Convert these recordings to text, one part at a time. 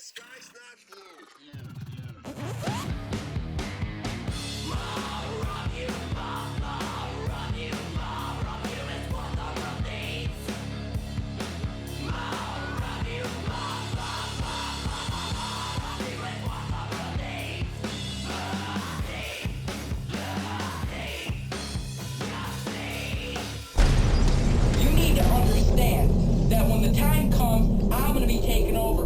sky's not blue. You need to understand that when the time comes, I'm going to be taking over.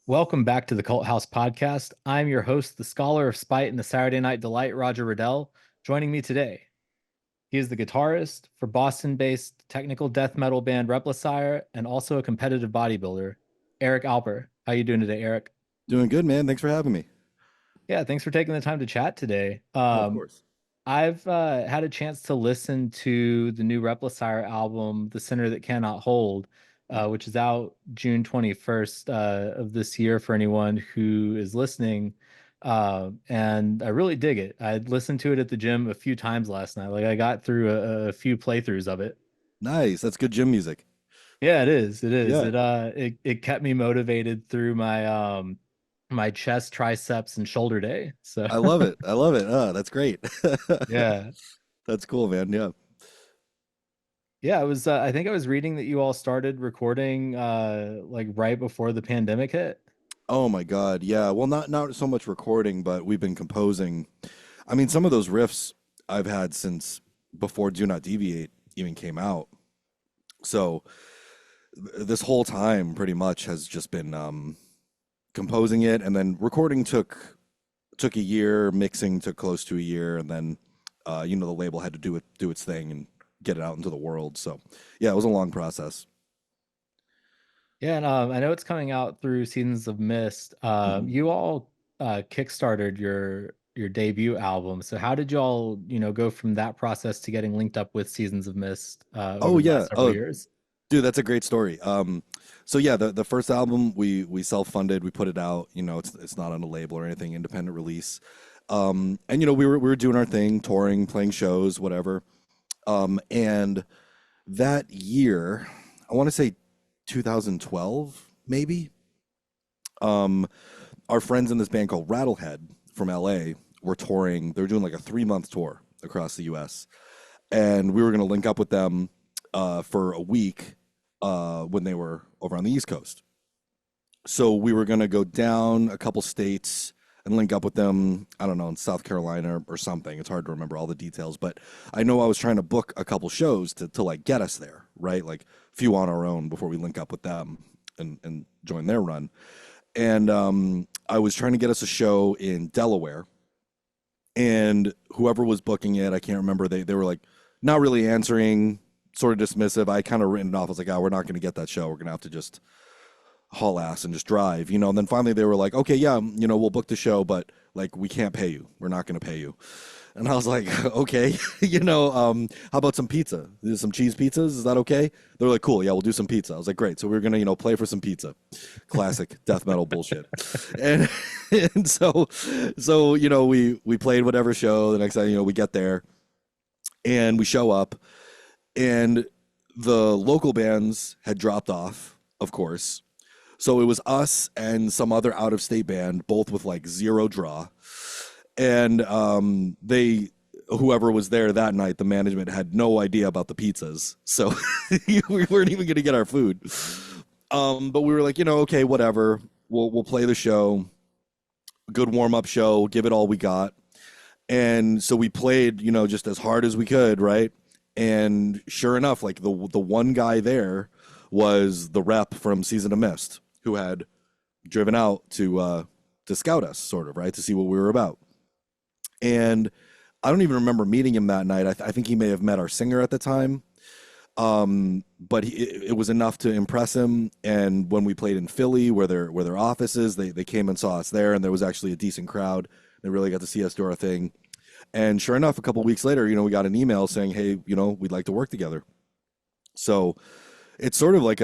Welcome back to the Cult House Podcast. I'm your host, the Scholar of Spite and the Saturday Night Delight, Roger Riddell. Joining me today, he is the guitarist for Boston-based technical death metal band Replacire and also a competitive bodybuilder, Eric Alper. How you doing today, Eric? Doing good, man. Thanks for having me. Yeah, thanks for taking the time to chat today. Of course. I've had a chance to listen to the new Replacire album, The Sinner That Cannot Hold, which is out June 21st of this year for anyone who is listening. And I really dig it. I listened to it at the gym a few times last night. Like I got through a few playthroughs of it. Nice. That's good gym music. Yeah, it is. It is. Yeah. It kept me motivated through my my chest, triceps, and shoulder day. So I love it. I love it. That's great. yeah. That's cool, man. Yeah. Yeah, I think I was reading that you all started recording like right before the pandemic hit. Oh my God. Yeah. Well, not so much recording, but we've been composing. I mean, some of those riffs I've had since before Do Not Deviate even came out. So this whole time pretty much has just been composing it, and then recording took a year, mixing took close to a year, and then the label had to do its thing and get it out into the world. So yeah, it was a long process. Yeah, and I know it's coming out through Seasons of Mist. Mhm. You all kickstarted your debut album. So how did you all, go from that process to getting linked up with Seasons of Mist Oh over the yeah. last several years? Dude, that's a great story. So yeah, the first album we self-funded, we put it out. It's not on a label or anything, independent release. And we were doing our thing, touring, playing shows, whatever. And that year, I want to say 2012, maybe. Our friends in this band called Rattlehead from LA were touring. They were doing like a 3-month tour across the US, and we were going to link up with them for a week when they were over on the East Coast. So we were going to go down a couple states and link up with them, I don't know, in South Carolina or something. It's hard to remember all the details, but I know I was trying to book a couple shows to like get us there, right? Like a few on our own before we link up with them and join their run. And I was trying to get us a show in Delaware, and whoever was booking it, I can't remember, they were like not really answering, sort of dismissive. I kind of written it off. I was like, we're not going to get that show. We're going to have to just haul ass and just drive, And then finally they were like, okay, yeah, we'll book the show, but like, we can't pay you. We're not going to pay you. And I was like, okay, how about some pizza? Some cheese pizzas? Is that okay? They're like, cool. Yeah, we'll do some pizza. I was like, great. So we were going to, play for some pizza. Classic death metal bullshit. And, and so, we played whatever show. The next time, we get there and we show up, and the local bands had dropped off, of course. So it was us and some other out-of-state band, both with like zero draw. And whoever was there that night, the management had no idea about the pizzas. So we weren't even going to get our food. But we were like, okay, whatever. We'll play the show. Good warm-up show. Give it all we got. And so we played, just as hard as we could, right? And sure enough, like the one guy there was the rep from Season of Mist, who had driven out to scout us, sort of, right, to see what we were about. And I don't even remember meeting him that night. I think he may have met our singer at the time, but it was enough to impress him. And when we played in Philly, where their office is, they came and saw us there, and there was actually a decent crowd. They really got to see us do our thing. And sure enough, a couple of weeks later, we got an email saying, hey, we'd like to work together. So it's sort of like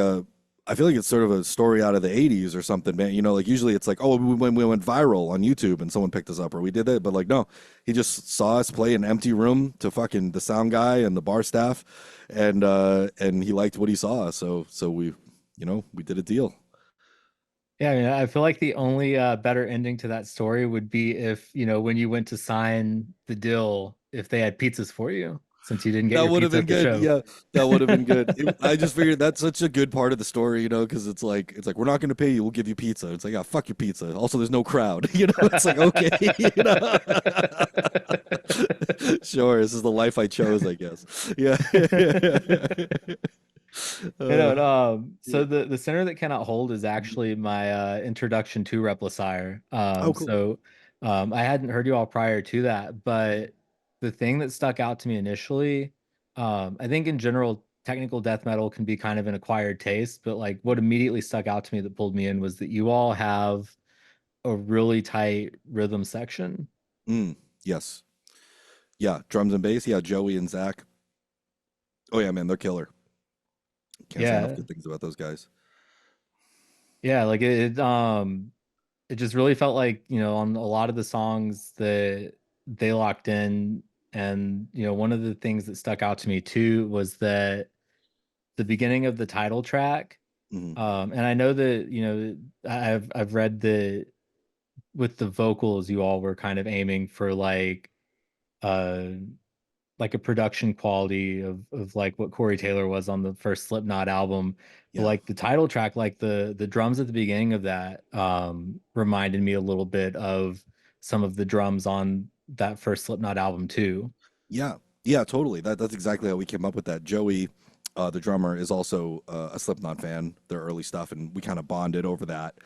I feel like it's sort of a story out of the 80s or something, man. Like usually it's like, oh, we went viral on YouTube and someone picked us up or we did that. But like, no, he just saw us play an empty room to fucking the sound guy and the bar staff. And he liked what he saw. So we we did a deal. Yeah, I mean, I feel like the only better ending to that story would be if, when you went to sign the deal, if they had pizzas for you, since you didn't get That your would have pizza been at the good. show. Yeah, that would have been good. I just figured that's such a good part of the story, because it's like we're not going to pay you, we'll give you pizza. It's like, yeah, fuck your pizza. Also, there's no crowd. It's like, okay, sure, this is the life I chose, I guess. Yeah. So the center that cannot hold is actually my introduction to Replacire. Oh, cool. I hadn't heard you all prior to that, but the thing that stuck out to me initially, I think in general, technical death metal can be kind of an acquired taste, but like what immediately stuck out to me that pulled me in was that you all have a really tight rhythm section. Yes. Yeah, drums and bass. Yeah, Joey and Zach. Oh yeah, man, they're killer. Can't say enough Yeah. good things about those guys. Yeah, like it just really felt like, on a lot of the songs that they locked in. And, one of the things that stuck out to me too was that the beginning of the title track, Hmm. and I know that, I've read that with the vocals, you all were kind of aiming for uh like a production quality of like what Corey Taylor was on the first Slipknot album. But Yeah. like the title track, like the drums at the beginning of that reminded me a little bit of some of the drums on that first Slipknot album too. Yeah, yeah, totally. That's exactly how we came up with that. Joey, the drummer, is also a Slipknot fan, their early stuff, and we kind of bonded over that.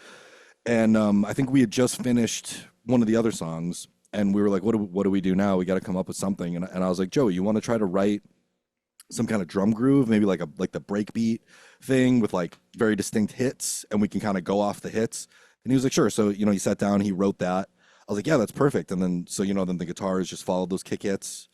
And I think we had just finished one of the other songs, and we were like, "What do we do now? We got to come up with something." And I was like, "Joey, you want to try to write some kind of drum groove, maybe like the breakbeat thing with like very distinct hits, and we can kind of go off the hits." And he was like, "Sure." So he sat down, he wrote that. I was like, "Yeah, that's perfect." And then then the guitars just followed those kick hits,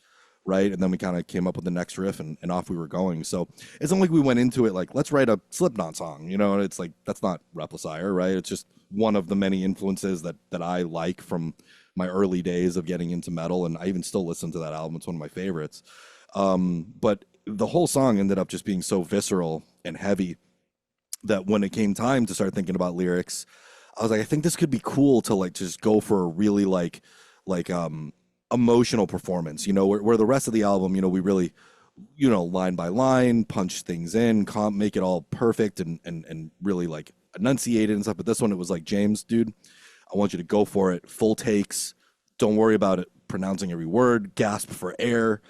right? And then we kind of came up with the next riff, and off we were going. So it's not like we went into it like, let's write a Slipknot song, and it's like that's not Replacire, right? It's just one of the many influences that I like from my early days of getting into metal, and I even still listen to that album. It's one of my favorites. But the whole song ended up just being so visceral and heavy that when it came time to start thinking about lyrics, I was like, I think this could be cool to like just go for a really like emotional performance, where the rest of the album, we really, line by line, punch things in, make it all perfect and really like enunciate it and stuff. But this one, it was like, James, dude, I want you to go for it, full takes. Don't worry about it pronouncing every word, gasp for air,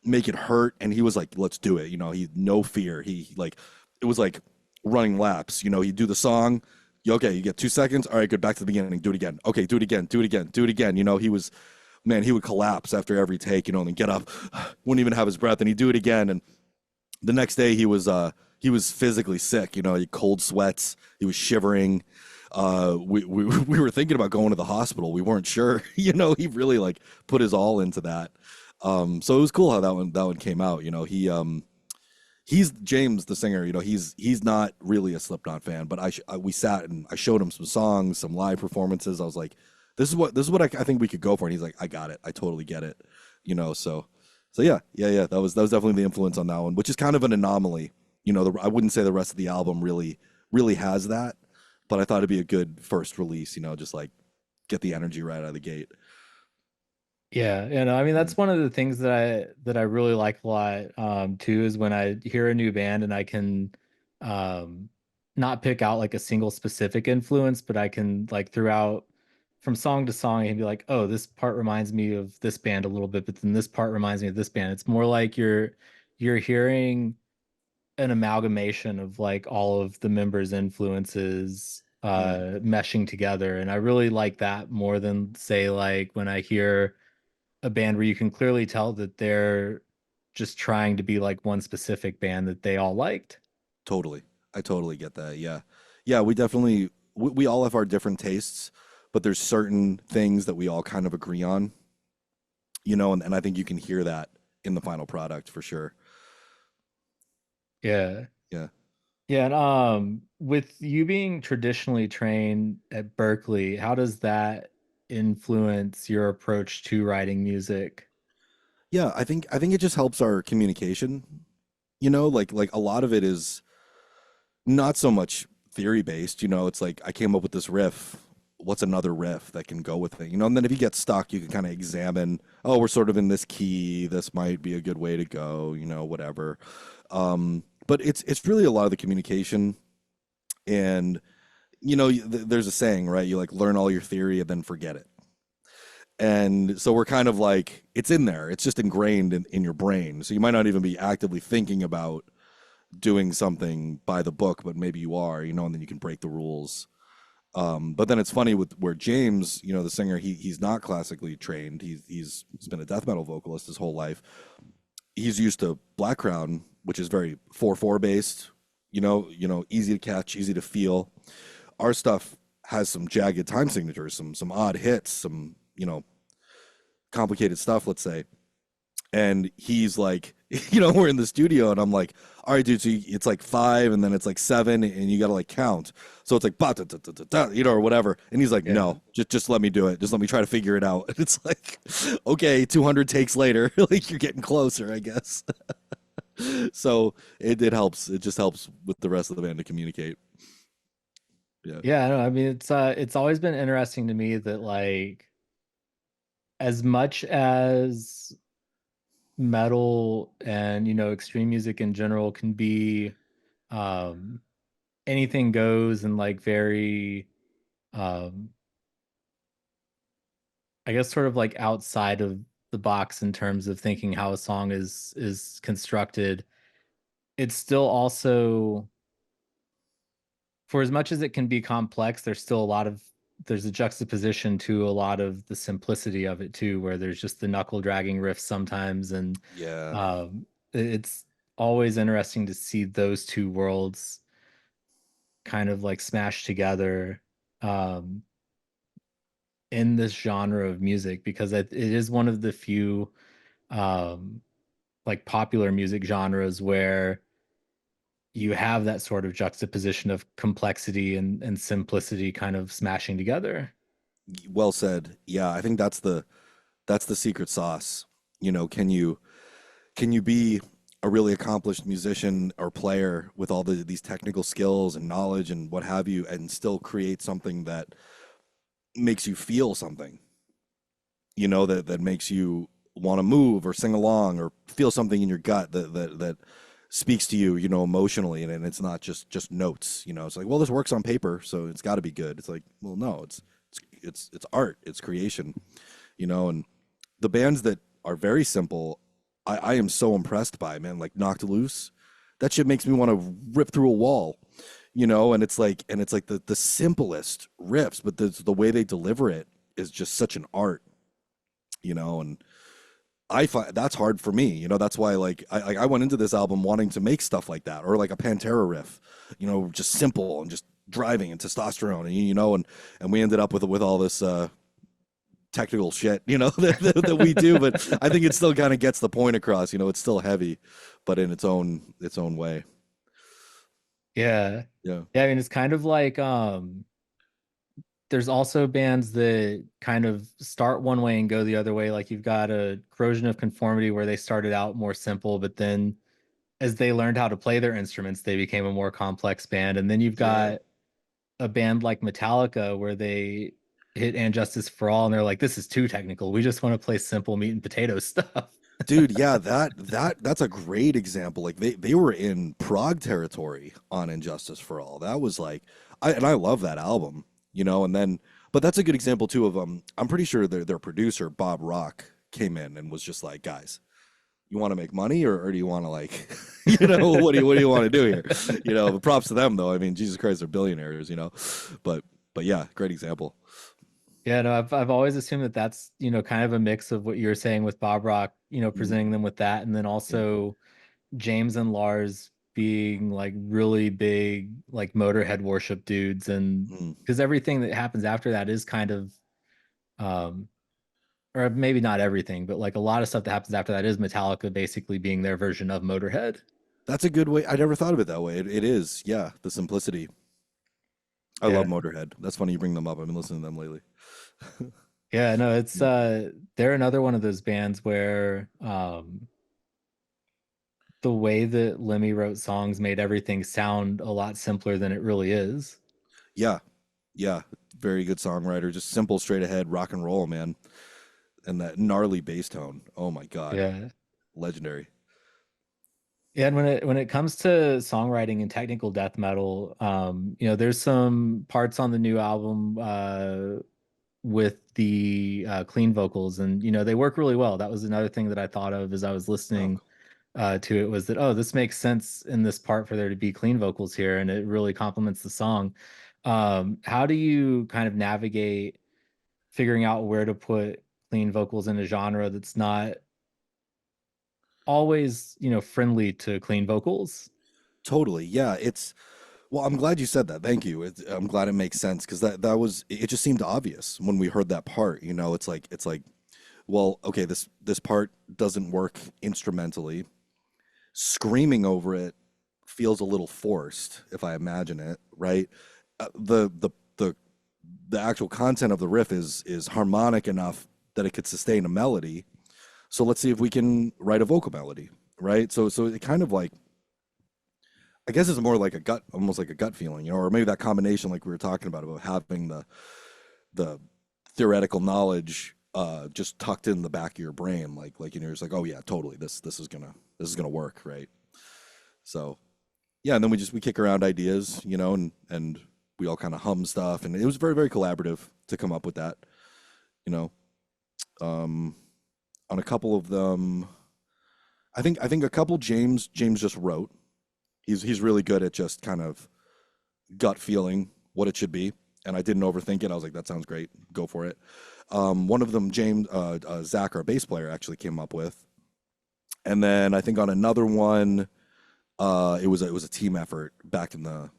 make it hurt. And he was like, let's do it. He no fear. He like, it was like running laps. He'd do the song. Okay, you get 2 seconds. All right, good. Back to the beginning. Do it again. Okay, do it again. Do it again. Do it again. He was, man, he would collapse after every take, and then get up, wouldn't even have his breath, and he'd do it again. And the next day he was physically sick. He had cold sweats. He was shivering. We were thinking about going to the hospital. We weren't sure. He really like put his all into that. So it was cool how that one came out. He's James, the singer. He's not really a Slipknot fan, but we sat and I showed him some songs, some live performances. I was like, this is what I think we could go for. And he's like, I got it. I totally get it. So yeah. That was definitely the influence on that one, which is kind of an anomaly. I wouldn't say the rest of the album really has that, but I thought it'd be a good first release. Just like get the energy right out of the gate. Yeah, I mean that's one of the things that I really like a lot too is when I hear a new band and I can um not pick out like a single specific influence, but I can like throughout from song to song and be like, oh, this part reminds me of this band a little bit, but then this part reminds me of this band. It's more like you're hearing an amalgamation of like all of the members' influences Mm, meshing together. And I really like that more than say like when I hear a band where you can clearly tell that they're just trying to be like one specific band that they all liked. totally. I totally get that. Yeah. Yeah, we all have our different tastes, but there's certain things that we all kind of agree on, and I think you can hear that in the final product for sure. Yeah. Yeah. Yeah, and with you being traditionally trained at Berklee, how does that influence your approach to writing music? Yeah, I think it just helps our communication. Like a lot of it is Not so much theory based, it's like I came up with this riff. What's another riff that can go with it? And then if you get stuck, you can kind of examine, oh, we're sort of in this key. This might be a good way to go, whatever. But it's really a lot of the communication and there's a saying, right? You like learn all your theory and then forget it. And so we're kind of like, it's in there. It's just ingrained in your brain. So you might not even be actively thinking about doing something by the book, but maybe you are, and then you can break the rules. But then it's funny with where James, the singer, he's not classically trained. He's been a death metal vocalist his whole life. He's used to Black Crown, which is very 4/4 based, easy to catch, easy to feel. Our stuff has some jagged time signatures, some odd hits, some, complicated stuff, let's say. And he's like, we're in the studio and I'm like, all right, dude, so it's like 5 and then it's like 7 and you got to like count. So it's like, ba, da, da, da, da, da, or whatever. And he's like, no, just let me do it. Just let me try to figure it out. And it's like, okay, 200 takes later, like you're getting closer, I guess. So it helps. It just helps with the rest of the band to communicate. Yeah, no, I mean it's always been interesting to me that like as much as metal and extreme music in general can be um anything goes and like very um I guess sort of like outside of the box in terms of thinking how a song is constructed. It's still also, for as much as it can be complex, there's a juxtaposition to a lot of the simplicity of it too, where there's just the knuckle dragging riffs sometimes, and Yeah. it's always interesting to see those two worlds kind of like smashed together um, in this genre of music, because it is one of the few um, like popular music genres where you have that sort of juxtaposition of complexity and simplicity kind of smashing together. Well said. Yeah, I think that's the secret sauce. Can you be a really accomplished musician or player with all these technical skills and knowledge and what have you, and still create something that makes you feel something, that makes you want to move or sing along or feel something in your gut that speaks to you, emotionally, and it's not just notes. It's like, well, this works on paper, so it's got to be good. It's like, well, no, it's art, it's creation, and the bands that are very simple, I am so impressed by, man, like Knocked Loose. That shit makes me want to rip through a wall, and it's like the simplest riffs, but the way they deliver it is just such an art, and I find that's hard for me. That's why like I went into this album wanting to make stuff like that, or like a Pantera riff, just simple and just driving and testosterone, and we ended up with all this technical shit, that we do. But I think it still kind of gets the point across. It's still heavy, but in its own way. Yeah. Yeah. Yeah, I mean it's kind of like there's also bands that kind of start one way and go the other way. Like you've got a Corrosion of Conformity where they started out more simple, but then as they learned how to play their instruments, they became a more complex band. And then you've Yeah. got a band like Metallica where they hit And Justice for All and they're like, this is too technical. We just want to play simple meat and potato stuff. Dude, yeah, that's a great example. Like they were in prog territory on Injustice for All. That was like I love that album, and then but that's a good example too of I'm pretty sure their producer Bob Rock came in and was just like, guys, you want to make money or do you want to like what do you want to do here? But props to them though. I mean, Jesus Christ, they're billionaires, but yeah, great example. Yeah, no, I've always assumed that that's, kind of a mix of what you're saying with Bob Rock, Mm, presenting them with that, and then yeah. also James and Lars being like really big, like Motorhead worship dudes, and Mm. because everything that happens after that is kind of, um, or maybe not everything, but like a lot of stuff that happens after that is Metallica basically being their version of Motorhead. That's a good way. I never thought of it that way. It is, yeah, the simplicity. I love Yeah, Motorhead. That's funny you bring them up. I've been listening to them lately. yeah, no, it's they're another one of those bands where the way that Lemmy wrote songs made everything sound a lot simpler than it really is. Yeah, yeah, very good songwriter. Just simple, straight ahead rock and roll, man. And that gnarly bass tone. Oh my God, Yeah. legendary. Yeah, and when it comes to songwriting and technical death metal, there's some parts on the new album with the clean vocals, and they work really well. That was another thing that I thought of as I was Oh, listening to it, was that, oh, this makes sense in this part for there to be clean vocals here, and it really complements the song. How do you kind of navigate figuring out where to put clean vocals in a genre that's not always, friendly to clean vocals? totally. Yeah, it's well. I'm glad you said that. Thank you. I'm glad it makes sense because that was it. Just seemed obvious when we heard that part. It's like, well, okay, this part doesn't work instrumentally. Screaming over it feels a little forced if I imagine it, right? The the actual content of the riff is harmonic enough that it could sustain a melody. So let's see if we can write a vocal melody, right? So it kind of like, I guess it's more like a gut, almost like a gut feeling, or maybe that combination like we were talking about having the theoretical knowledge just tucked in the back of your brain, like you're just like, oh yeah, totally, this is gonna work, right? So yeah, and then we kick around ideas, and we all kind of hum stuff, and it was very very collaborative to come up with that, you know. Um, on a couple of them, I think a couple James just wrote. He's really good at just kind of gut feeling what it should be, and I didn't overthink it. I was like, that sounds great, go for it. One of them, Zach, our bass player, actually came up with, and then I think on another one, it was a team effort back in the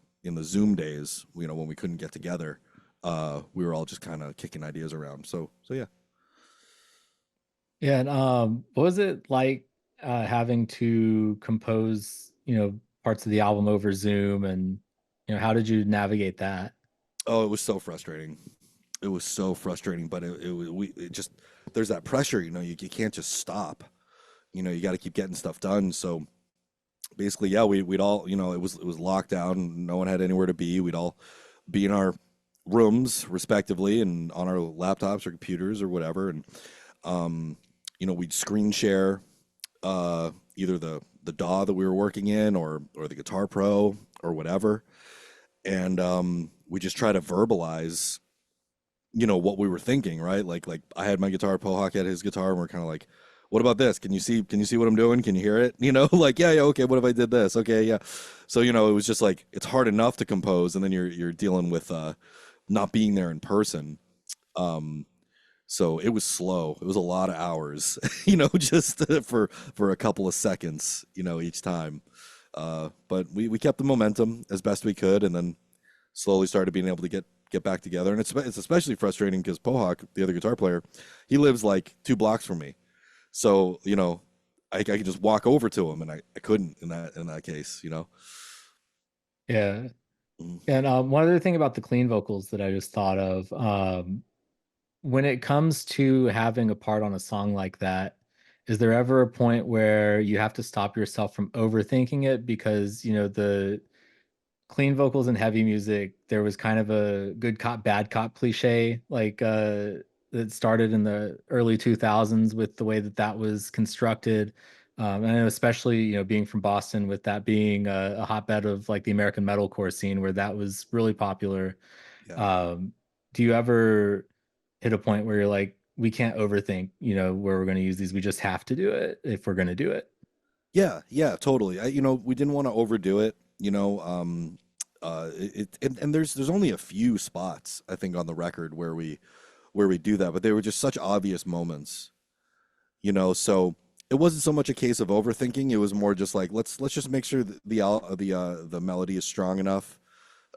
Zoom days, when we couldn't get together. We were all just kind of kicking ideas around. So yeah. Yeah, and what was it like having to compose, parts of the album over Zoom, and how did you navigate that? Oh, it was so frustrating. It was so frustrating, but it just, there's that pressure, you can't just stop. You got to keep getting stuff done. So basically, yeah, we'd all, it was locked down. No one had anywhere to be. We'd all be in our rooms respectively and on our laptops or computers or whatever, and we'd screen share either the DAW that we were working in or the Guitar Pro or whatever, and we just try to verbalize what we were thinking, right? Like I had my guitar, Pohawk had his guitar, and we're kind of like, what about this? Can you see what I'm doing? Can you hear it? Like, yeah, okay, what if I did this? Okay, yeah. So it was just like, it's hard enough to compose, and then you're dealing with not being there in person. So it was slow. It was a lot of hours, just for a couple of seconds, each time. But we kept the momentum as best we could, and then slowly started being able to get back together. And it's especially frustrating because Pohawk, the other guitar player, he lives like 2 blocks from me. So I could just walk over to him, and I couldn't in that case. Yeah. Mm. And one other thing about the clean vocals that I just thought of, when it comes to having a part on a song like that, is there ever a point where you have to stop yourself from overthinking it? Because, the clean vocals in heavy music, there was kind of a good cop, bad cop cliche, like that started in the early 2000s with the way that that was constructed. And I know especially, being from Boston, with that being a hotbed of like the American metalcore scene where that was really popular. Yeah. Um, do you ever hit a point where you're like, we can't overthink, where we're going to use these. We just have to do it if we're going to do it. Yeah, yeah, totally. We didn't want to overdo it. And there's only a few spots I think on the record where we do that, but they were just such obvious moments. So it wasn't so much a case of overthinking. It was more just like, let's just make sure that the melody is strong enough,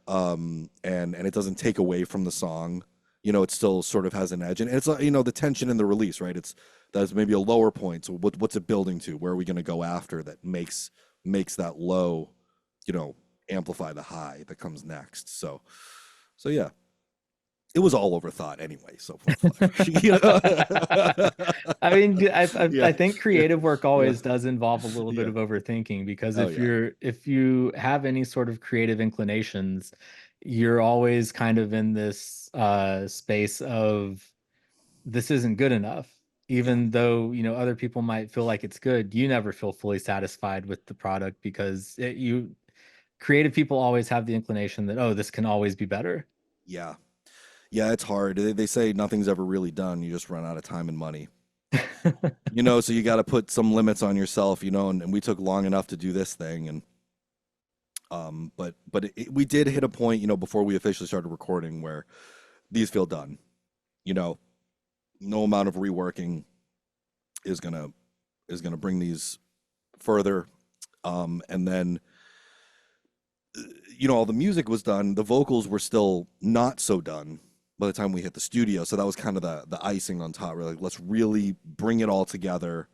and it doesn't take away from the song. It still sort of has an edge, and it's the tension in the release, right? That's maybe a lower point. So what's it building to? Where are we going to go after that makes that low, amplify the high that comes next? So yeah, it was all overthought anyway. So you know? I mean, Yeah. I think creative work always does involve a little bit Yeah. of overthinking, because Oh if yeah. you have any sort of creative inclinations, you're always kind of in this space of, this isn't good enough. Yeah. Even though, other people might feel like it's good, you never feel fully satisfied with the product, because creative people always have the inclination that, oh, this can always be better. Yeah. Yeah, it's hard. They say nothing's ever really done. You just run out of time and money. So you got to put some limits on yourself, and we took long enough to do this thing. And but we did hit a point, before we officially started recording, where these feel done. No amount of reworking is gonna bring these further. And then all the music was done. The vocals were still not so done by the time we hit the studio. So that was kind of the icing on top. We're like, let's really bring it all together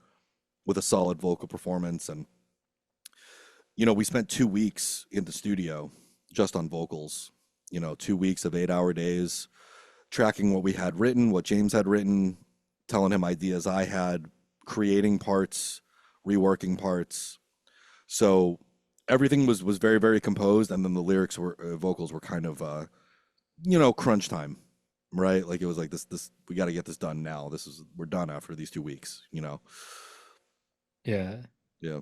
with a solid vocal performance. And we spent 2 weeks in the studio just on vocals. 2 weeks of 8-hour days, tracking what we had written, what James had written, telling him ideas I had, creating parts, reworking parts. So everything was very, very composed, and then the lyrics were vocals were kind of crunch time, right? Like it was like this we got to get this done now. We're done after these 2 weeks. Yeah. Yeah. Yeah.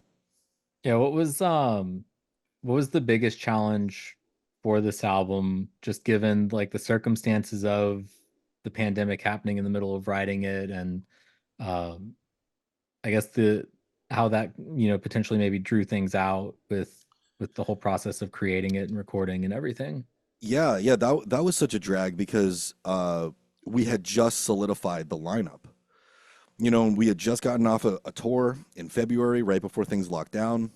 What was the biggest challenge for this album, just given like the circumstances of the pandemic happening in the middle of writing it, and I guess how that potentially maybe drew things out with the whole process of creating it and recording and everything? Yeah, that was such a drag because we had just solidified the lineup. And we had just gotten off a tour in February, right before things locked down.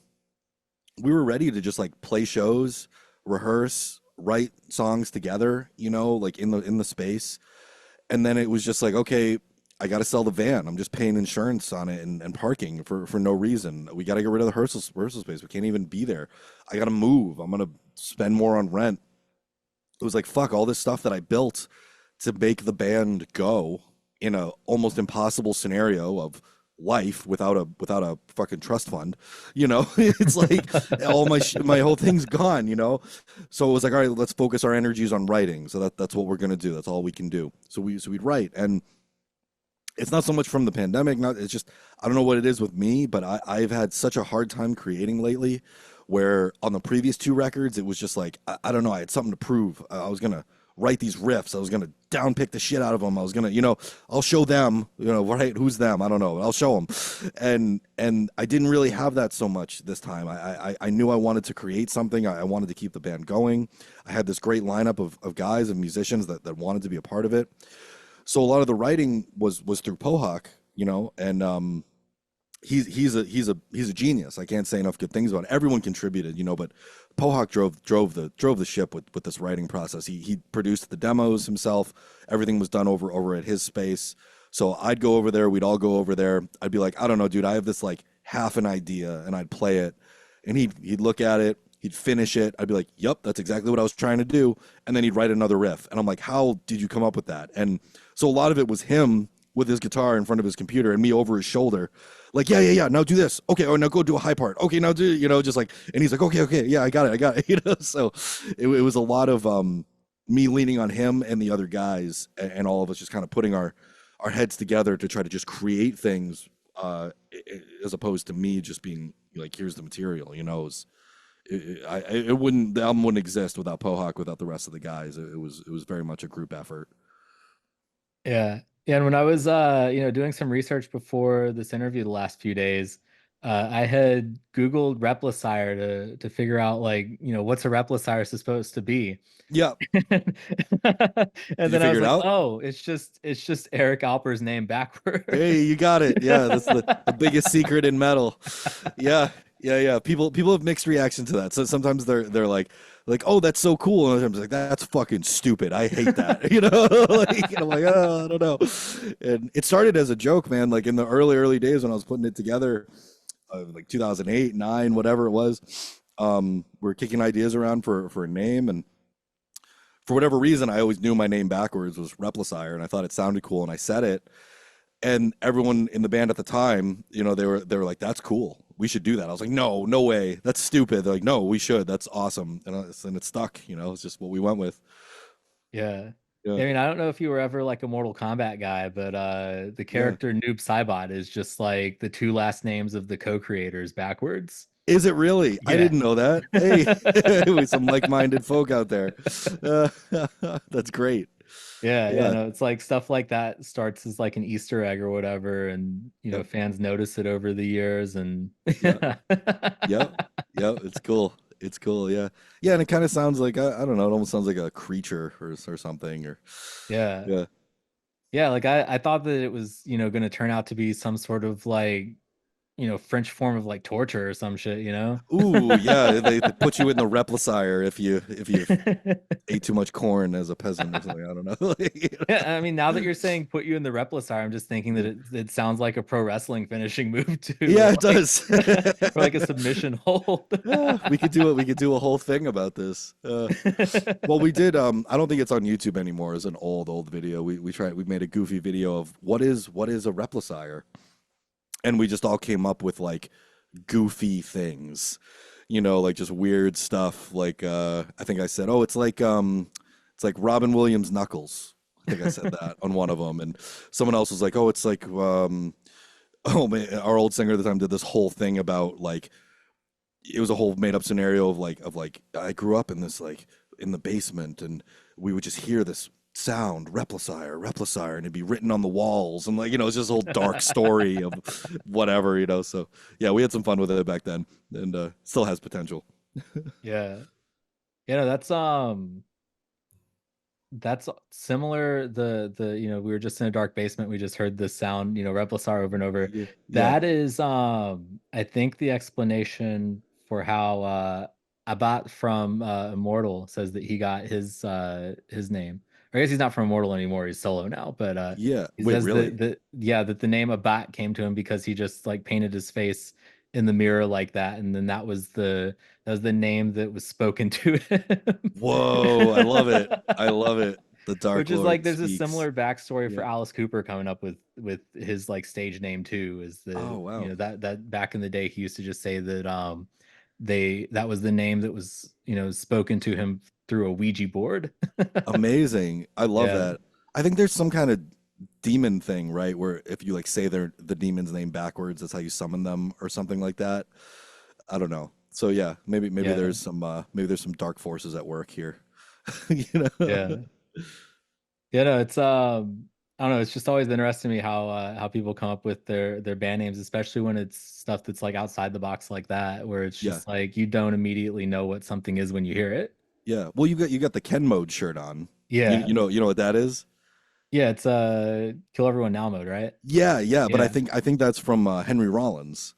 We were ready to just like play shows, rehearse, write songs together, like in the space. And then it was just like, okay, I got to sell the van. I'm just paying insurance on it and parking for no reason. We got to get rid of the rehearsal space. We can't even be there. I got to move. I'm going to spend more on rent. It was like, fuck, all this stuff that I built to make the band go in a almost impossible scenario of life without a fucking trust fund. It's like all my whole thing's gone. So it was like, all right, let's focus our energies on writing. So that's what we're gonna do. That's all we can do. So we'd write. And it's not so much from the pandemic, it's just, I don't know what it is with me, but I've had such a hard time creating lately, where on the previous 2 records it was just like, I don't know, I had something to prove. I was gonna write these riffs, I was gonna downpick the shit out of them, I was gonna, I'll show them, right, who's them, I don't know, I'll show them. And I didn't really have that so much this time. I knew I wanted to create something. I wanted to keep the band going. I had this great lineup of guys and musicians that wanted to be a part of it. So a lot of the writing was through Pohawk, and he's a genius. I can't say enough good things about it. Everyone contributed, but Pohawk drove the ship with this writing process. He produced the demos himself. Everything was done over at his space. So I'd go over there, we'd all go over there. I'd be like, I don't know, dude, I have this like half an idea, and I'd play it, and he'd look at it, he'd finish it. I'd be like, yep, that's exactly what I was trying to do. And then he'd write another riff. And I'm like, how did you come up with that? And so a lot of it was him with his guitar in front of his computer and me over his shoulder. Like, yeah, now do this. Okay, oh, now go do a high part. Okay, now do, just like, and he's like, okay, yeah, I got it. So it was a lot of me leaning on him and the other guys, and all of us just kind of putting our heads together to try to just create things, as opposed to me just being like, here's the material, the album wouldn't exist without Pohawk, without the rest of the guys. It was very much a group effort. Yeah. Yeah. And when I was, doing some research before this interview the last few days, I had Googled Replacire to figure out, like, what's a Replacire supposed to be. Yeah. And then I was like, out? oh, it's just Eric Alper's name backwards. Hey, you got it. Yeah, that's the biggest secret in metal. Yeah. People have mixed reaction to that. So sometimes they're like, oh, that's so cool, and other times like, that's fucking stupid. I hate that. And I'm like, oh, I don't know. And it started as a joke, man. Like in the early days when I was putting it together, like 2008, 9, whatever it was. We're kicking ideas around for a name, and for whatever reason, I always knew my name backwards was Replacire, and I thought it sounded cool, and I said it. And everyone in the band at the time, they were like, "That's cool. We should do that." I was like, "No, no way. That's stupid." They're like, "No, we should. That's awesome." And it stuck. It's just what we went with. Yeah. Yeah, I mean, I don't know if you were ever like a Mortal Kombat guy, but the yeah. character Noob Saibot is just like the two last names of the co-creators backwards. Is it really? I Yeah. didn't know that. Hey, with some like-minded folk out there. Uh, that's great. Yeah, Yeah, no, it's like stuff like that starts as like an Easter egg or whatever, and yep, fans notice it over the years, and yeah, yep, yep. It's cool. It's cool. Yeah, yeah. And it kind of sounds like I don't know. It almost sounds like a creature or something. Or yeah, yeah. yeah. Like I thought that it was going to turn out to be some sort of like French form of like torture or some shit. Ooh, yeah. They put you in the Replacire if you ate too much corn as a peasant or something. I don't know. Yeah, I mean, now that you're saying put you in the Replacire, I'm just thinking that it sounds like a pro wrestling finishing move too, Yeah, or it like, does. or like a submission hold. Yeah, we could do it. We could do a whole thing about this. Well, we did. I don't think it's on YouTube anymore. It's an old video. We made a goofy video of what is a Replacire, and we just all came up with like goofy things, like just weird stuff. Like I think I said, oh, it's like Robin Williams' Knuckles. I think I said that on one of them, and someone else was like, oh, it's like oh man, our old singer at the time did this whole thing about like it was a whole made up scenario of like I grew up in this like in the basement and we would just hear this sound Replacire and it'd be written on the walls and like it's just a whole dark story of whatever. So yeah, we had some fun with it back then and still has potential. Yeah. That's similar. The we were just in a dark basement. We just heard this sound, Replacire over and over. Yeah, yeah, That is I think the explanation for how Abat from Immortal says that he got his name. Or I guess he's not from Immortal anymore. He's solo now, but yeah. he Wait, says really? that the name Abat came to him because he just like painted his face in the mirror like that, and then that was the name that was spoken to him. Whoa, I love it. I love it. The Dark Which is like Lord there's a speaks. similar backstory for Yeah. Alice Cooper coming up with his like stage name too, is Oh, wow. that back in the day he used to just say that that was the name that was spoken to him through a Ouija board. Amazing. I love Yeah. that. I think there's some kind of demon thing, right? Where if you like say the demon's name backwards, that's how you summon them or something like that. I don't know. So yeah, maybe Yeah. there's some dark forces at work here. You know? Yeah. Yeah, no, it's I don't know, it's just always interesting to me how people come up with their band names, especially when it's stuff that's like outside the box like that, where it's Yeah. just like you don't immediately know what something is when you hear it. Yeah. Well, you got the Ken mode shirt on. You Yeah. you know you know what that is? Yeah, it's kill everyone now mode, right? Yeah, yeah. But I Yeah. think that's from Henry Rollins.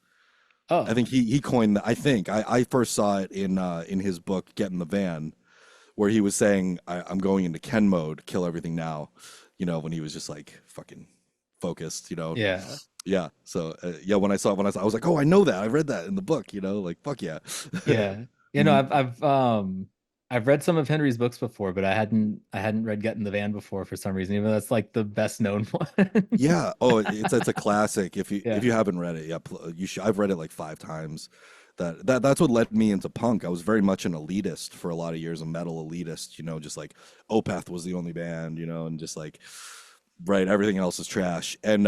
I Oh, think he coined. I think I first saw it in his book Get in the Van, where he was saying I'm going into Ken mode, kill everything now. When he was just like fucking focused. yeah. Yeah. So yeah, when I was like, oh, I know that. I read that in the book. Like fuck yeah. Yeah. Mhm. I've read some of Henry's books before, but I hadn't read Get in the Van before for some reason, even though that's like the best known one. Yeah. Oh, it's a classic. If Yeah. you haven't read it, yeah, you should. I've read it like 5 times. That's what led me into punk. I was very much an elitist for a lot of years, a metal elitist. Just like Opeth was the only band. And just like right, everything else is trash. And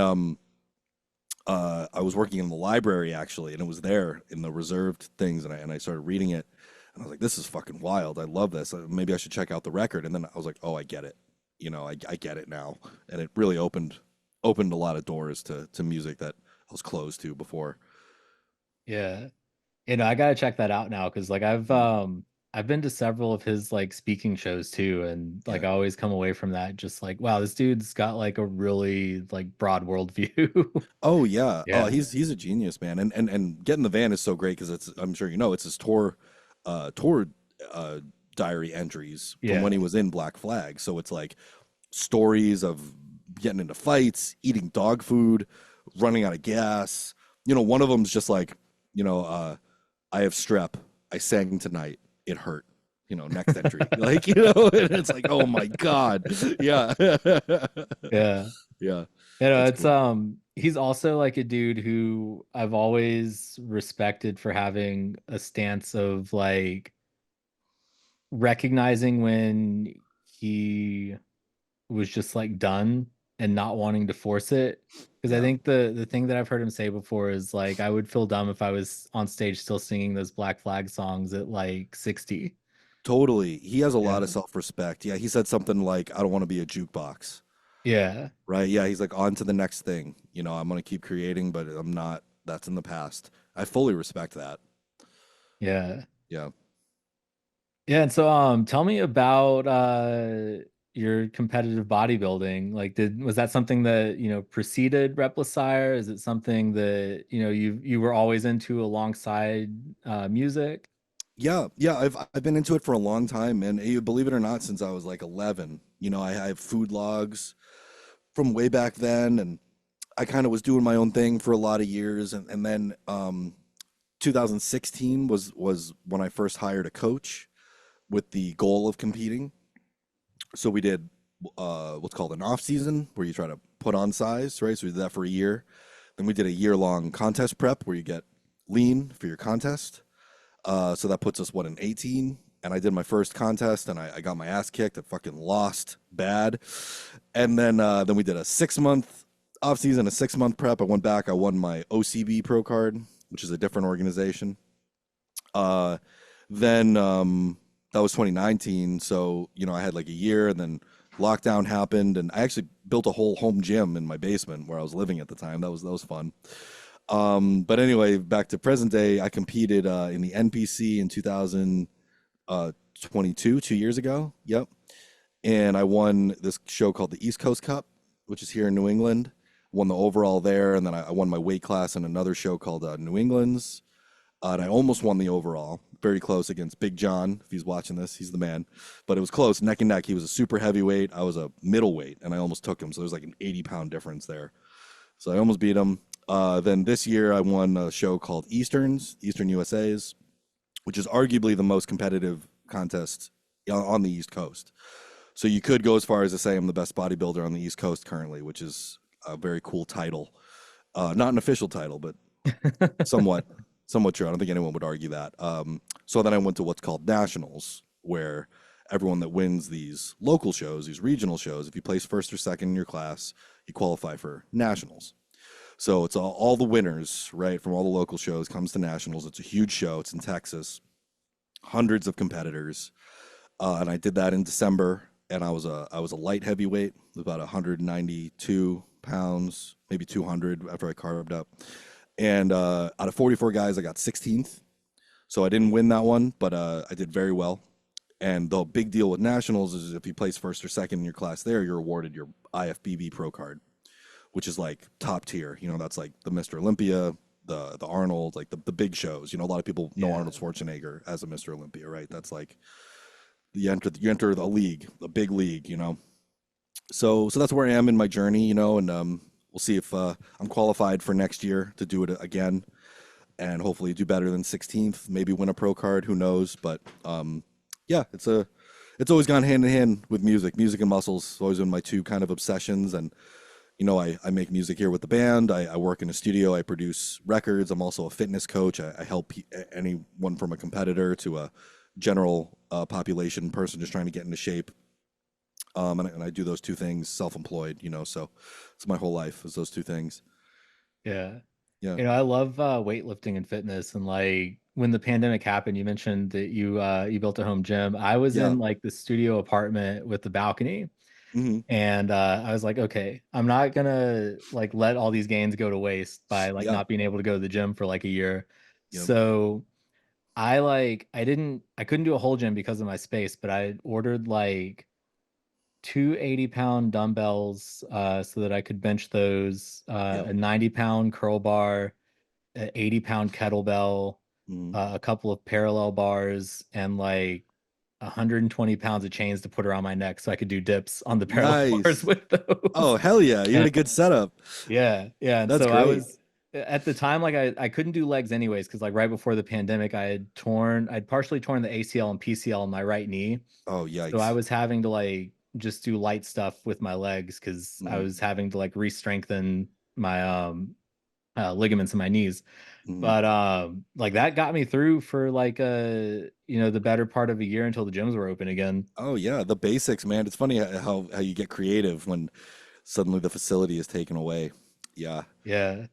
I was working in the library actually, and it was there in the reserved things, and I started reading it, and I was like, this is fucking wild. I love this. Maybe I should check out the record. And then I was like, oh, I get it. I get it now, and it really opened a lot of doors to music that I was closed to before. Yeah. I gotta check that out now because like Mm. I've been to several of his like speaking shows too, and like Yeah. I always come away from that just like, wow, this dude's got like a really like broad worldview. Oh yeah. Oh, Yeah. he's a genius, man. And Get in the Van is so great because I'm sure it's his tour uh diary entries from when Yeah. he was in Black Flag. So it's like stories of getting into fights, eating dog food, running out of gas. One of them's just like, I have strep. I sang tonight. It hurt. next entry. And it's like, oh my God. Yeah. Yeah. Yeah. That's It's cool. he's also like a dude who I've always respected for having a stance of like recognizing when he was just like done and not wanting to force it. Because I Yeah. think the thing that I've heard him say before is like I would feel dumb if I was on stage still singing those Black Flag songs at like 60. Totally. He has a lot of Yeah. self-respect. Yeah, he said something like, I don't want to be a jukebox. Yeah. Right? Yeah, he's like, on to the next thing. I'm going to keep creating, but I'm not. That's in the past. I fully respect that. Yeah. Yeah. Yeah, and so tell me about your competitive bodybuilding. Like was that something that, preceded Replacire? Is it something that, you were always into alongside music? Yeah, yeah, I've been into it for a long time, and you believe it or not, since I was like 11. I have food logs from way back then, and I kind of was doing my own thing for a lot of years, and then 2016 was when I first hired a coach with the goal of competing. So we did what's called an off season, where you try to put on size, right? So we did that for a year. Then we did a year long contest prep where you get lean for your contest. So that puts us in 18. And I did my first contest and I got my ass kicked. I fucking lost bad. And then we did a 6 month off season, a 6 month prep. I went back. I won my OCB pro card, which is a different organization. Then that was 2019. So I had like a year, and then lockdown happened, and I actually built a whole home gym in my basement where I was living at the time. That was fun. But anyway, back to present day, I competed in the NPC in 2022, 2 years ago. Yep. And I won this show called the East Coast Cup, which is here in New England. Won the overall there, and then I won my weight class in another show called New England's. And I almost won the overall, very close against Big John. If he's watching this, he's the man. But it was close, neck and neck. He was a super heavyweight. I was a middleweight, and I almost took him. So there's like an 80-pound difference there. So I almost beat him. Then this year I won a show called Eastern USA's, which is arguably the most competitive contest on the East Coast. So you could go as far as to say I'm the best bodybuilder on the East Coast currently, which is a very cool title. Not an official title, but somewhat true. I don't think anyone would argue that. So then I went to what's called nationals, where everyone that wins these local shows, these regional shows, if you place first or second in your class, you qualify for nationals. So it's all the winners, right, from all the local shows comes to nationals. It's a huge show. It's in Texas, hundreds of competitors, and I did that in December. And I was a light heavyweight, about 192 pounds, maybe 200 after I carved up. And out of 44 guys, I got 16th. So I didn't win that one, but I did very well. And the big deal with nationals is if you place first or second in your class there, you're awarded your IFBB pro card, which is like top tier. That's like the Mr. Olympia, the Arnold, like the big shows. A lot of people know Arnold Schwarzenegger as a Mr. Olympia, right? That's like you enter the league, the big league. So that's where I am in my journey. And we'll see if I'm qualified for next year to do it again, and hopefully do better than 16th. Maybe win a pro card. Who knows? But yeah, it's always gone hand in hand with music. Music and muscles always been my two kind of obsessions. And I make music here with the band. I work in a studio. I produce records. I'm also a fitness coach. I help anyone from a competitor to a general population person just trying to get into shape. And I do those two things self-employed, so it's my whole life is those two things. Yeah. Yeah. I love weightlifting and fitness. And like when the pandemic happened, you mentioned that you built a home gym. I was Yeah. in like the studio apartment with the balcony. Mm-hmm. And I was like, okay, I'm not gonna like let all these gains go to waste by like Yeah. not being able to go to the gym for like a year. Yep. So I couldn't do a whole gym because of my space, but I ordered like two 80-pound dumbbells so that I could bench those, a 90-pound curl bar, an 80-pound kettlebell, a couple of parallel bars, and like 120 pounds of chains to put around my neck so I could do dips on the parallel bars Nice. with those. Oh, hell yeah. You had a good setup. Yeah. And That's so great. at the time, like I couldn't do legs anyways, because like right before the pandemic, I'd partially torn the ACL and PCL in my right knee. Oh, So I yikes. was having to like just do light stuff with my legs because I Mm-hmm. was having to like re-strengthen my ligaments in my knees. Mm-hmm. But like that got me through for like the better part of a year until the gyms were open again. Oh yeah, the basics, man. It's funny how you get creative when suddenly the facility is taken away. Yeah. Yeah.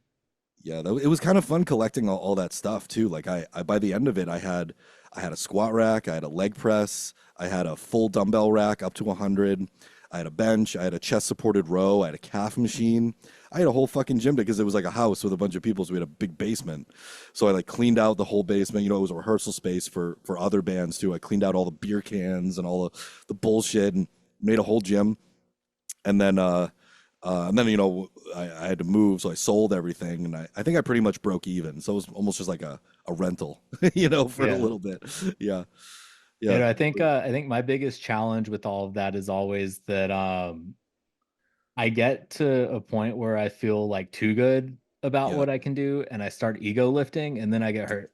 Yeah, it was kind of fun collecting all that stuff too. Like I by the end of it, I had a squat rack, I had a leg press, I had a full dumbbell rack up to 100, I had a bench, I had a chest supported row, I had a calf machine. I had a whole fucking gym because it was like a house with a bunch of people, so we had a big basement. So I like cleaned out the whole basement. You know, it was a rehearsal space for other bands too. I cleaned out all the beer cans and all the bullshit and made a whole gym. And then I had to move, so I sold everything, and I think I pretty much broke even. So it was almost just like a rental, for a Yeah. little bit. Yeah, You yeah, know, I think my biggest challenge with all of that is always that I get to a point where I feel like too good about yeah. what I can do and I start ego lifting and then I get hurt.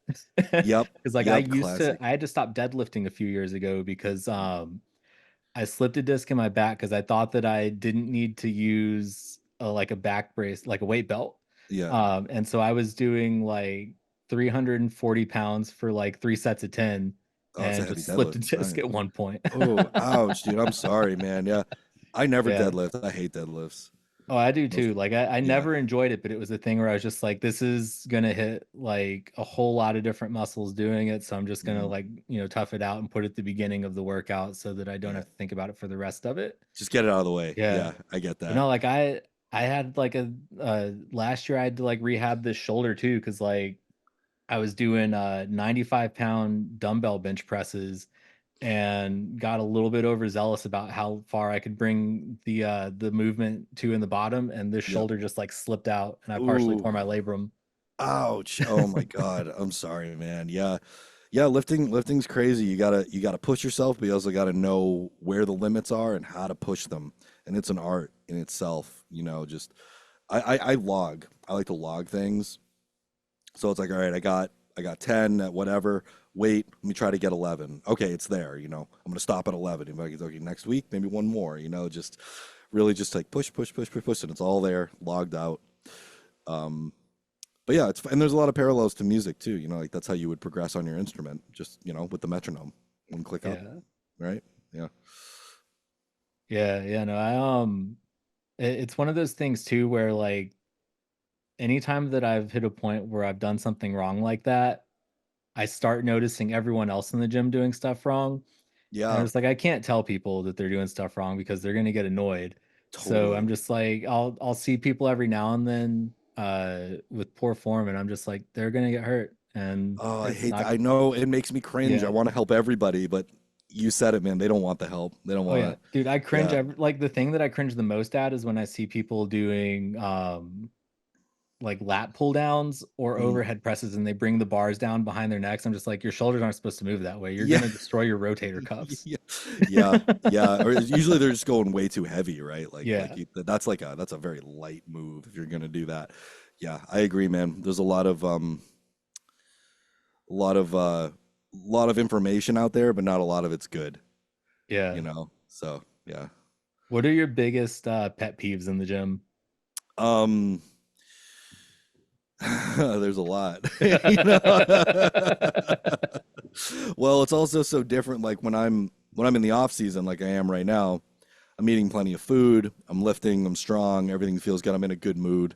Yep, Because like yep. Classic. I had to stop deadlifting a few years ago because I slipped a disc in my back because I thought that I didn't need to use like a back brace, like a weight belt. Yeah. And so I was doing like 340 pounds for like 3 sets of 10 Oh, it's a and heavy just slipped a deadlift. disc Right. at one point. Oh, ouch, dude. I'm sorry, man. Yeah, I never Yeah. deadlift. I hate deadlifts. Oh, I do Those, too. Like I yeah. never enjoyed it, but it was a thing where I was just like, this is gonna hit like a whole lot of different muscles doing it. So I'm just gonna Hmm. like, tough it out and put it at the beginning of the workout so that I don't Yeah. have to think about it for the rest of it. Just get it out of the way. Yeah. Yeah, I get But that. no, like I had like a last year I had to like rehab this shoulder too, because like I was doing 95-pound dumbbell bench presses and got a little bit overzealous about how far I could bring the movement to in the bottom, and this Yep. shoulder just like slipped out and I partially Ooh, tore my labrum. ouch. Oh my God. I'm sorry, man. Yeah. Yeah, lifting's crazy. You gotta push yourself, but you also gotta know where the limits are and how to push them. And it's an art in itself, just I log. I like to log things. So it's like, all right, I got 10 at whatever. Wait, let me try to get 11. Okay, it's there, I'm gonna stop at 11. If I get okay, next week, maybe one more, just really just like push, push, push, push, push, and it's all there, logged out. Um, but yeah, and there's a lot of parallels to music too. Like that's how you would progress on your instrument, just with the metronome, one click up, Yeah. right? Yeah, Yeah, no, it's one of those things too where like anytime that I've hit a point where I've done something wrong like that, I start noticing everyone else in the gym doing stuff wrong. And I'm yeah, just like, I can't tell people that they're doing stuff wrong because they're gonna get annoyed. So I'm totally. just like, I'll see people every now and then with poor form, and I'm just like, they're gonna get hurt, and Oh, I it's hate that. not. I know it makes me cringe. I Yeah. want to help everybody, but you said it, man. They don't want the help. They don't Oh want yeah, to. dude, I cringe Yeah, like the thing that I cringe the most at is when I see people doing like lat pull downs or mhm. overhead presses and they bring the bars down behind their necks. I'm just like, your shoulders aren't supposed to move that way. You're Yeah, gonna destroy your rotator cuffs. yeah, yeah, yeah. Or usually they're just going way too heavy, right? Like Yeah. that's a very light move if you're gonna do that. Yeah, I agree, man. There's a lot of information out there, but not a lot of it's good, Yeah. So yeah. What are your biggest pet peeves in the gym? Um, there's a lot, you know. Well, it's also so different. Like when I'm in the off season, like I am right now, I'm eating plenty of food. I'm lifting. I'm strong. Everything feels good. I'm in a good mood.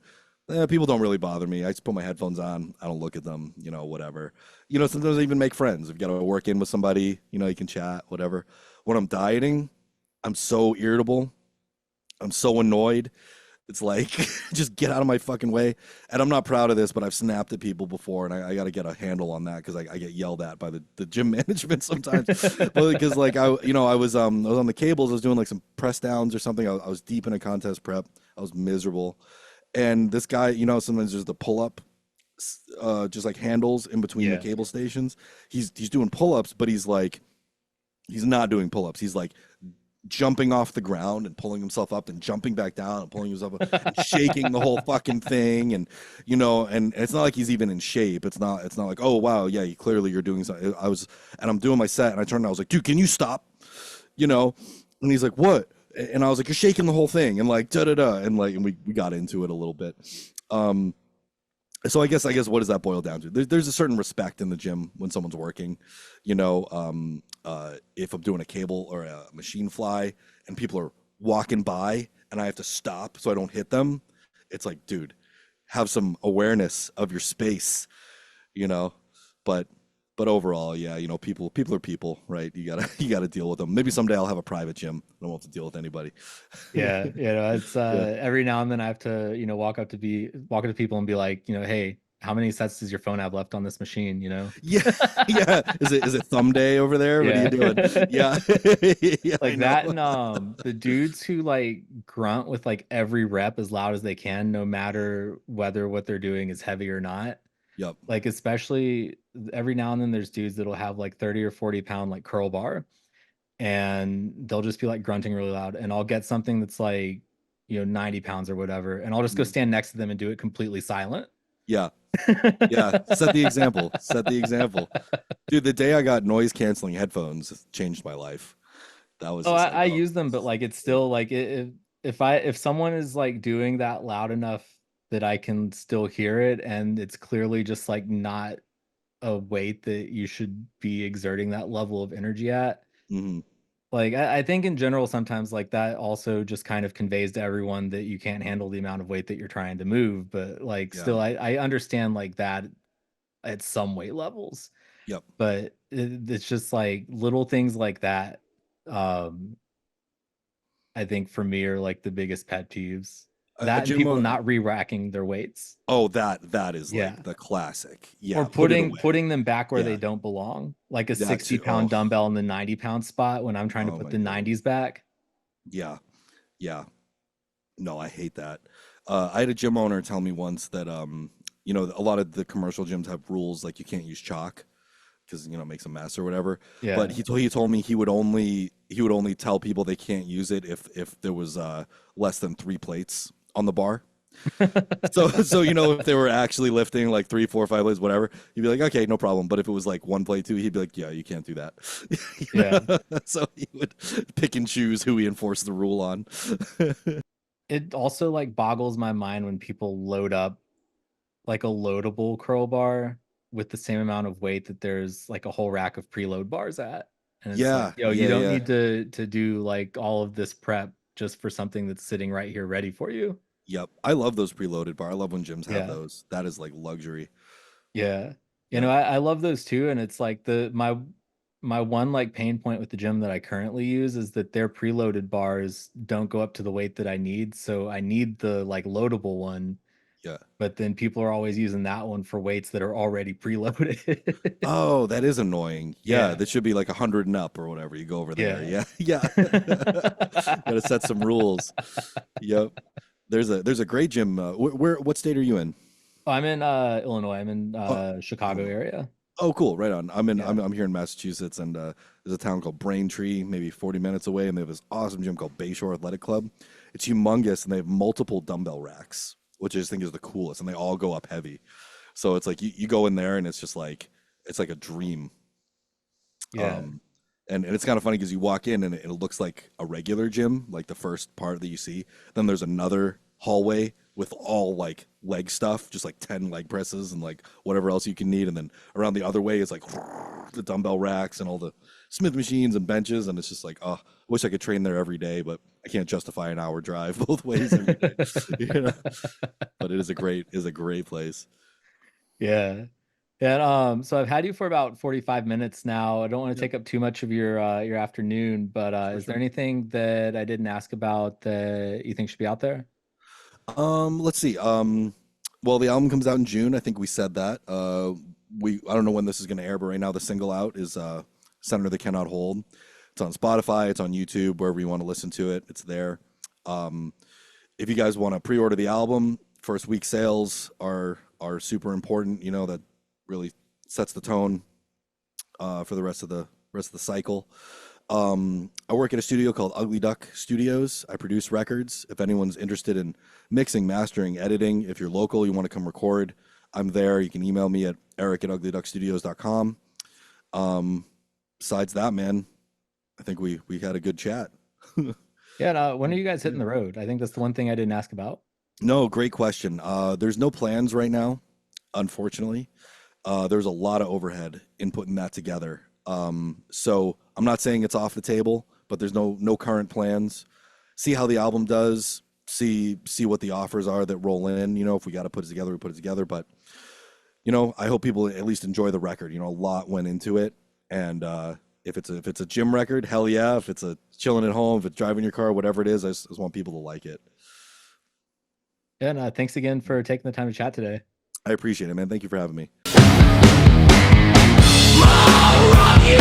People don't really bother me. I just put my headphones on. I don't look at them. Whatever. Sometimes I even make friends. If you got to work in with somebody, you can chat. Whatever. When I'm dieting, I'm so irritable. I'm so annoyed. It's like, just get out of my fucking way. And I'm not proud of this, but I've snapped at people before, and I got to get a handle on that because I get yelled at by the gym management sometimes. Well, because like I was on the cables, I was doing like some press downs or something. I was deep in a contest prep. I was miserable, and this guy, sometimes there's the pull up, just like handles in between the Yeah. cable stations. He's doing pull ups, but he's not doing pull ups. He's like jumping off the ground and pulling himself up and jumping back down and pulling himself up and shaking the whole fucking thing. And, you know, and it's not like he's even in shape. It's not like, oh, wow, yeah, clearly you're doing something. And I'm doing my set and I turned and I was like, dude, can you stop? You know? And he's like, what? And I was like, you're shaking the whole thing. And like, da-da-da. And like, and we got into it a little bit. So I guess what does that boil down to? There's a certain respect in the gym when someone's working, you know. If I'm doing a cable or a machine fly and people are walking by and I have to stop so I don't hit them, it's like, dude, have some awareness of your space, you know. But overall, yeah, you know, people are people, right? You gotta deal with them. Maybe someday I'll have a private gym. I don't have to deal with anybody. Yeah, you know, it's Yeah. every now and then I have to, you know, walk up to people and be like, you know, hey, how many sets does your phone have left on this machine, you know? Yeah, yeah. Is it thumb day over there? What are you doing? Yeah. Yeah, yeah, I Like know. that, and the dudes who like grunt with like every rep as loud as they can, no matter whether what they're doing is heavy or not. Yep. Like especially every now and then there's dudes that'll have like 30 or 40 pound like curl bar, and they'll just be like grunting really loud, and I'll get something that's like, you know, 90 pounds or whatever, and I'll just go Mhm. stand next to them and do it completely silent. Yeah, yeah. Set the example. Set the example, dude. The day I got noise canceling headphones changed my life. That was Oh, just like, I oh, use them, but like it's still like if someone is like doing that loud enough that I can still hear it, and it's clearly just like not a weight that you should be exerting that level of energy at. hmm Like I think in general, sometimes like that also just kind of conveys to everyone that you can't handle the amount of weight that you're trying to move. But like yeah, still, I understand like that at some weight levels, yep. but it's just like little things like that. Um, I think for me are like the biggest pet peeves. A That and gym people owner. not re-racking their weights. Oh, that is like Yeah. the classic. Or Yeah, put it putting away. putting them back where they Yeah, don't belong, like a that too. 60-pound Oh, dumbbell in the 90-pound spot when I'm trying to oh put my the god. 90s back. Yeah, yeah. No, I hate that. I had a gym owner tell me once that you know, a lot of the commercial gyms have rules like you can't use chalk because, you know, it makes a mess or whatever. But Yeah. he told me he would only tell people they can't use it if there was less than 3 plates on the bar. So you know, if they were actually lifting like 3, 4, 5 plates, whatever, he'd be like, okay, no problem. But if it was like 1 plate, 2, he'd be like, yeah, you can't do that. You Yeah. know? So he would pick and choose who he enforced the rule on. It also like boggles my mind when people load up like a loadable curl bar with the same amount of weight that there's like a whole rack of preload bars at. And it's like, Yeah, yo, you yeah, don't yeah. need to do like all of this prep just for something that's sitting right here ready for you. Yep. I love those preloaded bar. I love when gyms have Yeah. those. That is like luxury. Yeah. You know, Yep. I love those too. And it's like my one like pain point with the gym that I currently use is that their preloaded bars don't go up to the weight that I need. So I need the like loadable one, Yeah. but then people are always using that one for weights that are already preloaded. Oh, that is annoying. Yeah, Yeah. that should be like 100 and up or whatever. You go over there. Yeah. Yeah. Yeah. Gotta set some rules. Yep. There's a great gym. What state are you in? I'm in Illinois. I'm in Oh, Chicago Illinois. area. Oh, cool. Right on. Yeah. I'm here in Massachusetts, and there's a town called Braintree, maybe 40 minutes away, and they have this awesome gym called Bayshore Athletic Club. It's humongous, and they have multiple dumbbell racks, which I just think is the coolest, and they all go up heavy. So it's like you go in there, and it's like a dream. Yeah. Um, and it's kind of funny because you walk in, and it looks like a regular gym, like the first part that you see. Then there's another hallway with all like leg stuff, just like 10 leg presses and like whatever else you can need. And then around the other way is like the dumbbell racks and all the Smith machines and benches. And it's just like, oh, I wish I could train there every day, but I can't justify an hour drive both ways every day. You know? But it is a great place. Yeah. And so I've had you for about 45 minutes now. I don't want to Yep, take up too much of your afternoon, but for is there sure. anything that I didn't ask about that you think should be out there? Let's see. Well, the album comes out in June. I think we said that. I don't know when this is going to air, but right now the single out is Center That Cannot Hold. It's on Spotify, it's on YouTube, wherever you want to listen to it. It's there. Um, if you guys want to pre-order the album, first week sales are super important. You know, that really sets the tone for the rest of the cycle. I work at a studio called Ugly Duck Studios. I produce records. If anyone's interested in mixing, mastering, editing, if you're local, you want to come record, I'm there. You can email me at eric@uglyduckstudios.com. Besides that, man, I think we had a good chat. Yeah. And, when are you guys hitting the road? I think that's the one thing I didn't ask about. No, great question. There's no plans right now, unfortunately. There's a lot of overhead in putting that together. So I'm not saying it's off the table, but there's no current plans. See how the album does. See what the offers are that roll in. You know, if we got to put it together, we put it together. But you know, I hope people at least enjoy the record. You know, a lot went into it, and if it's a gym record, hell yeah. If it's a chilling at home, if it's driving your car, whatever it is, I just want people to like it. And thanks again for taking the time to chat today. I appreciate it, man. Thank you for having me. More of you,